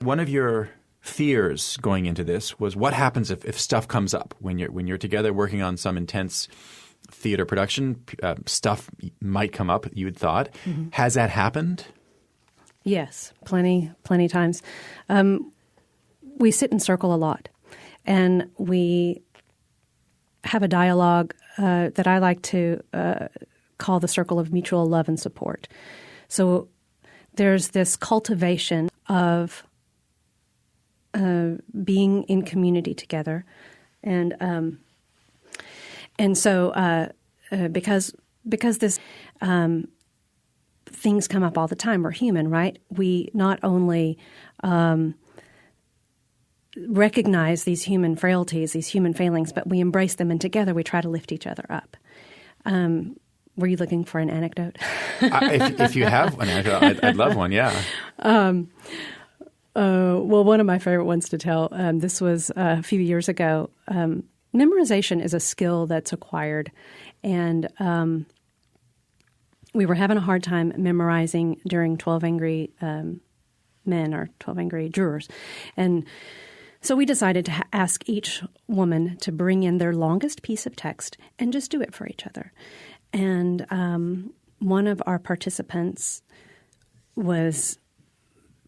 one of your fears going into this was what happens if stuff comes up when you're together working on some intense theater production. Stuff might come up, you had thought. Mm-hmm. Has that happened? Yes, plenty times. We sit in circle a lot, and we have a dialogue that I like to call the circle of mutual love and support. So there's this cultivation of being in community together, and so because this things come up all the time. We're human, right? We not only recognize these human frailties, these human failings, but we embrace them, and together we try to lift each other up. Were you looking for an anecdote? If you have an anecdote, I'd love one, yeah. Well, one of my favorite ones to tell, this was a few years ago. Memorization is a skill that's acquired, and we were having a hard time memorizing during 12 Angry Men or 12 Angry Jurors. And so we decided to ask each woman to bring in their longest piece of text and just do it for each other. And one of our participants was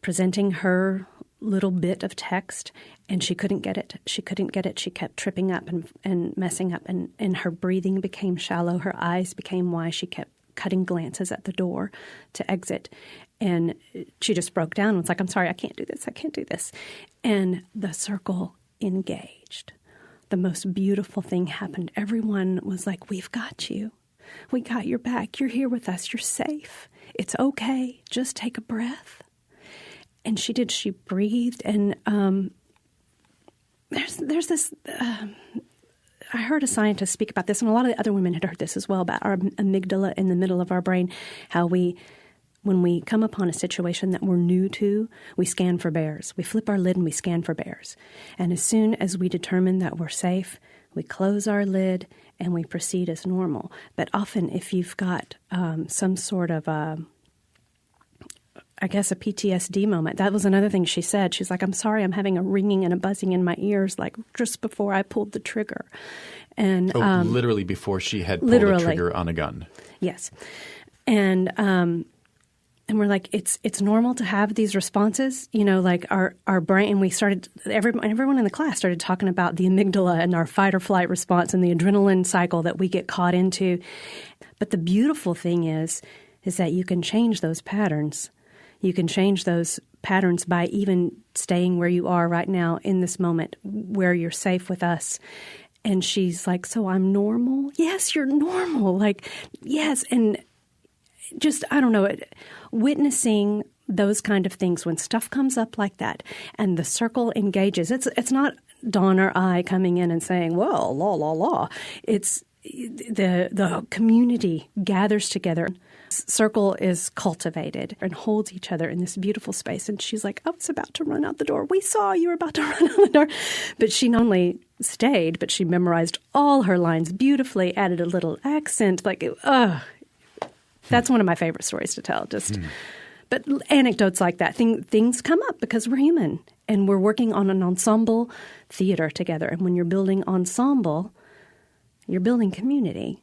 presenting her little bit of text, and she couldn't get it. She kept tripping up and messing up, and her breathing became shallow. Her eyes became wide. She kept cutting glances at the door to exit. And she just broke down and was like, I'm sorry, I can't do this. I can't do this. And the circle engaged. The most beautiful thing happened. Everyone was like, we've got you. We got your back. You're here with us. You're safe. It's okay. Just take a breath. And she did. She breathed. And there's this I heard a scientist speak about this, and a lot of the other women had heard this as well, about our amygdala in the middle of our brain, how when we come upon a situation that we're new to, we scan for bears. We flip our lid and we scan for bears. And as soon as we determine that we're safe, we close our lid and we proceed as normal. But often if you've got some sort of a PTSD moment. That was another thing she said. She's like, I'm sorry, I'm having a ringing and a buzzing in my ears, like just before I pulled the trigger. And literally before she had pulled the trigger on a gun. Yes. And we're like, it's normal to have these responses, like our brain. And we started, everyone in the class started talking about the amygdala and our fight or flight response and the adrenaline cycle that we get caught into. But the beautiful thing is that you can change those patterns. You can change those patterns by even staying where you are right now in this moment where you're safe with us. And she's like, so I'm normal? Yes, you're normal. Like, yes. And just, I don't know, witnessing those kind of things when stuff comes up like that and the circle engages. It's not Dawn or I coming in and saying, well, la. It's the community gathers together. Circle is cultivated and holds each other in this beautiful space. And she's like, I was about to run out the door. We saw you were about to run out the door. But she not only stayed, but she memorized all her lines beautifully, added a little accent. That's one of my favorite stories to tell. But anecdotes like that, things come up because we're human. And we're working on an ensemble theater together. And when you're building ensemble, you're building community.